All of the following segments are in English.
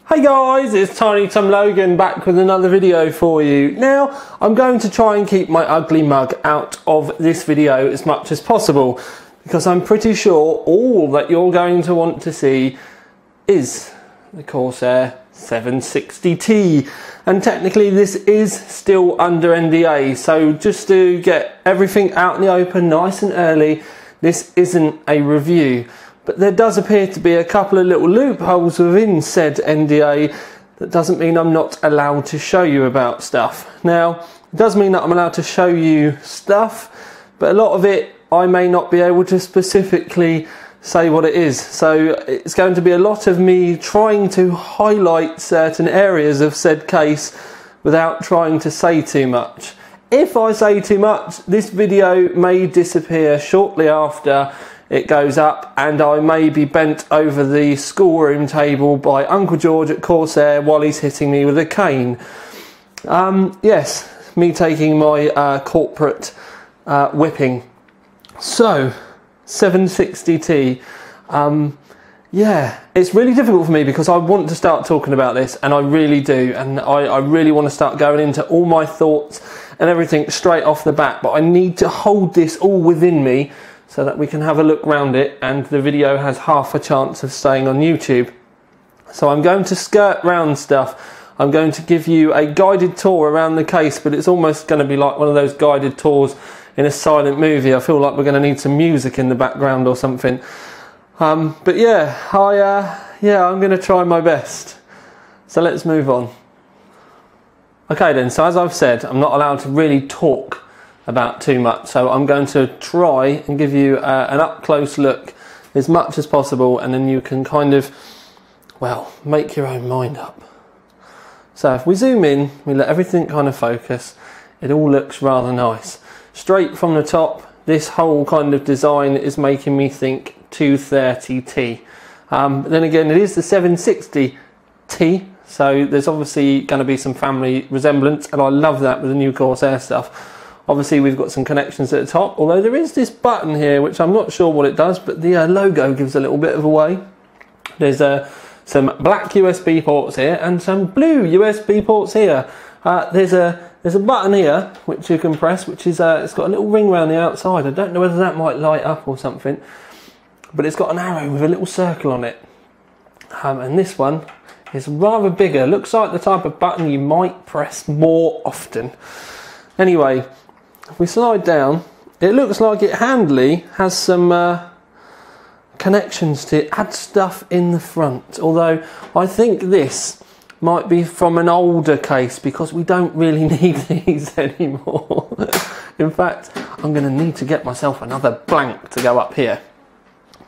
Hey guys, it's Tiny Tom Logan back with another video for you. Now, I'm going to try and keep my ugly mug out of this video as much as possible because I'm pretty sure all that you're going to want to see is the Corsair 760T. And technically this is still under NDA, so just to get everything out in the open nice and early, this isn't a review. But there does appear to be a couple of little loopholes within said NDA. That doesn't mean I'm not allowed to show you about stuff. Now, it does mean that I'm allowed to show you stuff, but a lot of it I may not be able to specifically say what it is. So it's going to be a lot of me trying to highlight certain areas of said case without trying to say too much. If I say too much, this video may disappear shortly after it goes up, and I may be bent over the schoolroom table by Uncle George at Corsair while he's hitting me with a cane. Yes, me taking my corporate whipping. So, 760T. Yeah, it's really difficult for me because I want to start talking about this, and I really do, and I really want to start going into all my thoughts and everything straight off the bat, but I need to hold this all within me so that we can have a look round it and the video has half a chance of staying on YouTube. So I'm going to skirt round stuff. I'm going to give you a guided tour around the case, but it's almost going to be like one of those guided tours in a silent movie. I feel like we're going to need some music in the background or something. But yeah, I'm going to try my best. So let's move on. Okay then, so as I've said, I'm not allowed to really talk about too much, so I'm going to try and give you an up-close look as much as possible, and then you can kind of, well, make your own mind up. So if we zoom in, we let everything kind of focus, it all looks rather nice. Straight from the top, this whole kind of design is making me think 230T. But then again, it is the 760T, so there's obviously going to be some family resemblance, and I love that with the new Corsair stuff. Obviously we've got some connections at the top, although there is this button here which I'm not sure what it does, but the logo gives a little bit of away. There's some black USB ports here and some blue USB ports here. There's a button here which you can press, which is it's got a little ring around the outside. I don't know whether that might light up or something, but it's got an arrow with a little circle on it. And this one is rather bigger. Looks like the type of button you might press more often. Anyway, if we slide down, it looks like it handily has some connections to add stuff in the front, although I think this might be from an older case because we don't really need these anymore. In fact, I'm going to need to get myself another blank to go up here.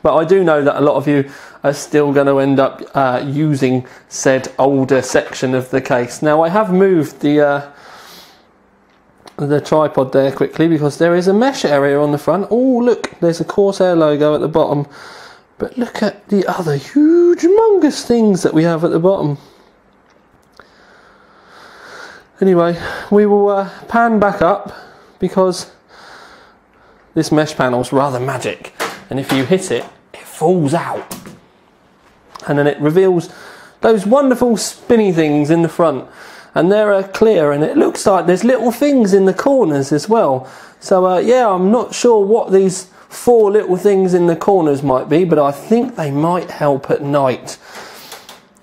But I do know that a lot of you are still going to end up using said older section of the case. Now I have moved the tripod there quickly because there is a mesh area on the front. Oh look, there's a Corsair logo at the bottom, but look at the other huge humongous things that we have at the bottom. Anyway, we will pan back up because this mesh panel is rather magic, and if you hit it, it falls out and then it reveals those wonderful spinny things in the front. And they're clear, and it looks like there's little things in the corners as well. So yeah, I'm not sure what these 4 little things in the corners might be, but I think they might help at night.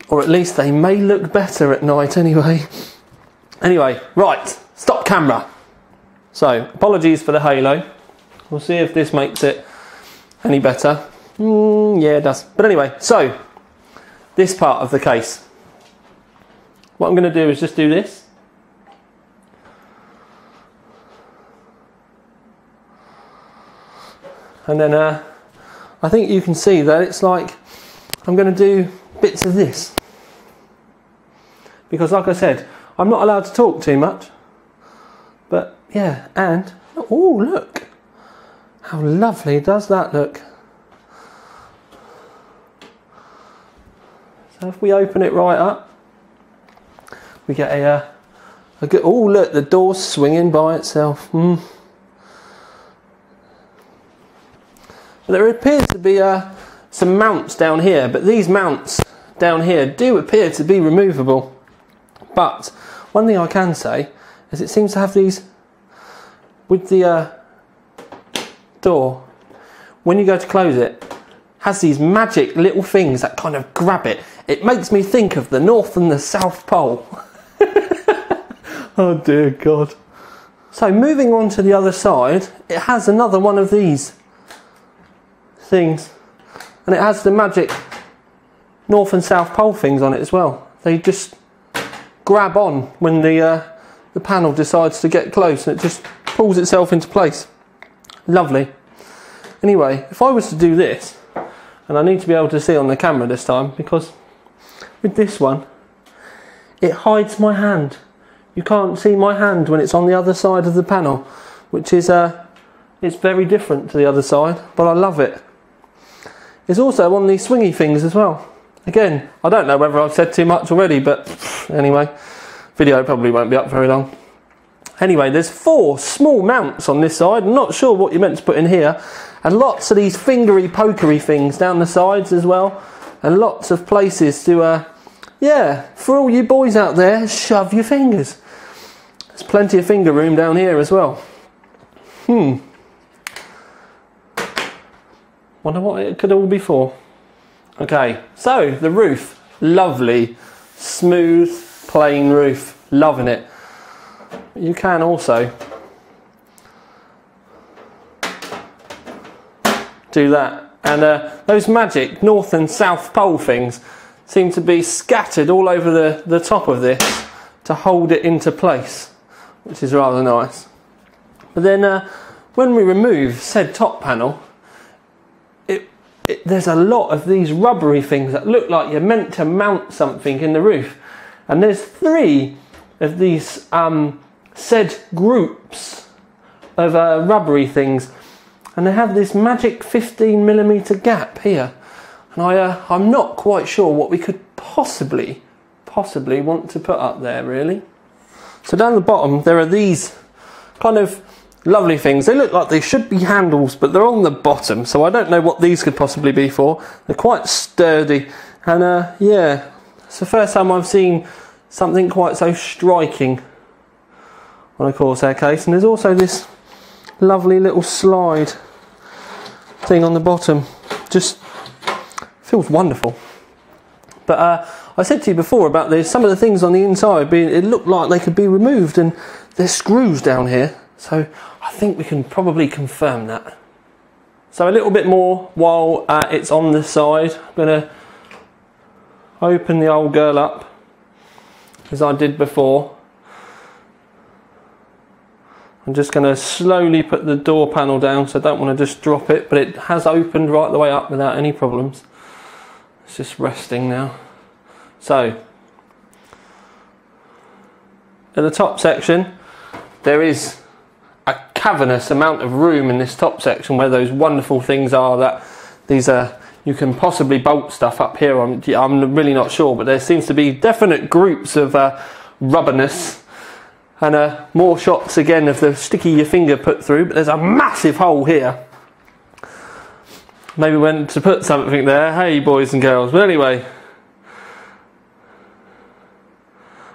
Or at least they may look better at night anyway. Anyway, right, stop camera. So, apologies for the halo. We'll see if this makes it any better. Yeah, it does. But anyway, so, this part of the case. What I'm going to do is just do this. And then I think you can see that it's like I'm going to do bits of this. Because like I said, I'm not allowed to talk too much. But yeah, and oh look, how lovely does that look. So if we open it right up, we get a good, oh look, the door's swinging by itself. But there appears to be some mounts down here, but these mounts down here do appear to be removable. But one thing I can say is it seems to have these, with the door, when you go to close it, has these magic little things that kind of grab it. It makes me think of the North and the South Pole. Oh dear God. So moving on to the other side, it has another one of these things, and it has the magic North and South Pole things on it as well. They just grab on when the panel decides to get close, and it just pulls itself into place. Lovely. Anyway, if I was to do this, and I need to be able to see on the camera this time, because with this one, it hides my hand. You can't see my hand when it's on the other side of the panel, which is it's very different to the other side, but I love it. It's also on these swingy things as well. Again, I don't know whether I've said too much already, but anyway, video probably won't be up very long. Anyway, there's 4 small mounts on this side. I'm not sure what you're meant to put in here. And lots of these fingery pokery things down the sides as well. And lots of places to, yeah, for all you boys out there, shove your fingers. There's plenty of finger room down here as well. Wonder what it could all be for. Okay, so the roof. Lovely, smooth, plain roof. Loving it. You can also do that, and those magic North and South Pole things seem to be scattered all over the top of this to hold it into place, which is rather nice. But then when we remove said top panel, there's a lot of these rubbery things that look like you're meant to mount something in the roof, and there's 3 of these said groups of rubbery things, and they have this magic 15mm gap here, and I'm not quite sure what we could possibly want to put up there really. So down the bottom there are these kind of lovely things. They look like they should be handles, but they're on the bottom, so I don't know what these could possibly be for. They're quite sturdy, and yeah, it's the first time I've seen something quite so striking on a Corsair case. And there's also this lovely little slide thing on the bottom. Just feels wonderful. But I said to you before about this, some of the things on the inside it looked like they could be removed, and there's screws down here, so I think we can probably confirm that. So a little bit more while it's on the side. I'm going to open the old girl up as I did before. I'm just going to slowly put the door panel down, so I don't want to just drop it, but it has opened right the way up without any problems. It's just resting now. So at the top section there is a cavernous amount of room in this top section where those wonderful things are, that these are, you can possibly bolt stuff up here. I'm really not sure, but there seems to be definite groups of rubberness. And more shots again of the sticky your finger put through, but there's a massive hole here. Maybe when to put something there, hey boys and girls. But anyway,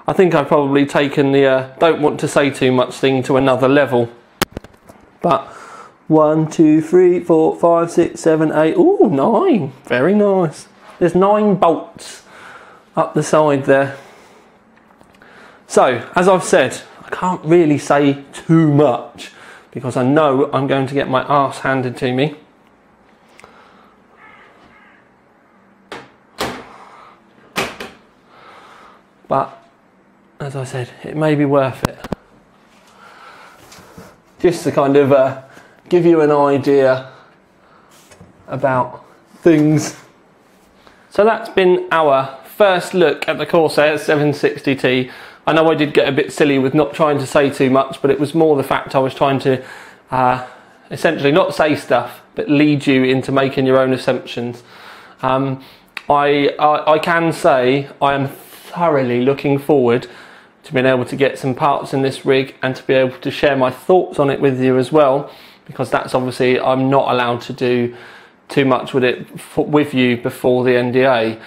I think I've probably taken the don't want to say too much thing to another level. But 1, 2, 3, 4, 5, 6, 7, 8, ooh, 9. Very nice. There's 9 bolts up the side there. So, as I've said, I can't really say too much because I know I'm going to get my arse handed to me. But, as I said, it may be worth it. Just to kind of give you an idea about things. So that's been our first look at the Corsair 760T. I know I did get a bit silly with not trying to say too much, but it was more the fact I was trying to essentially not say stuff, but lead you into making your own assumptions. I can say I am thoroughly looking forward to being able to get some parts in this rig and to be able to share my thoughts on it with you as well, because that's obviously, I'm not allowed to do too much with it with you before the NDA.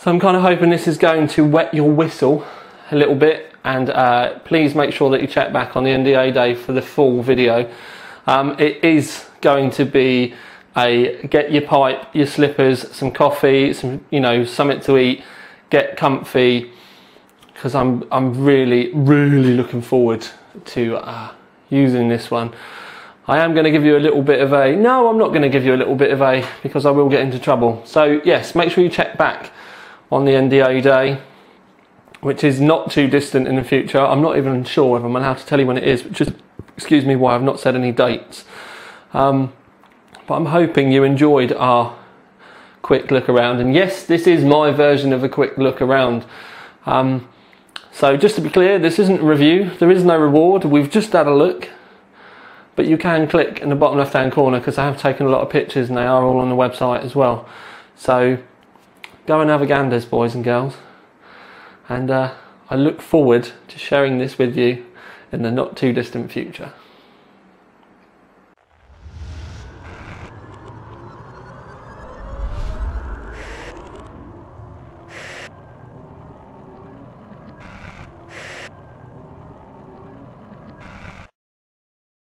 So I'm kind of hoping this is going to wet your whistle a little bit, and please make sure that you check back on the NDA day for the full video. It is going to be a get your pipe, your slippers, some coffee, some, you know, something to eat, get comfy, because I'm really looking forward to using this one. I am going to give you a little bit of a, no, I'm not going to give you a little bit of a, because I will get into trouble. So yes, make sure you check back on the NDA day, which is not too distant in the future. I'm not even sure if I'm allowed to tell you when it is, which is, excuse me, why I've not said any dates. But I'm hoping you enjoyed our quick look around. And yes, this is my version of a quick look around. So just to be clear, this isn't a review. There is no reward. We've just had a look. But you can click in the bottom left hand corner, because I have taken a lot of pictures and they are all on the website as well. So go and have a ganders, boys and girls. And I look forward to sharing this with you in the not too distant future.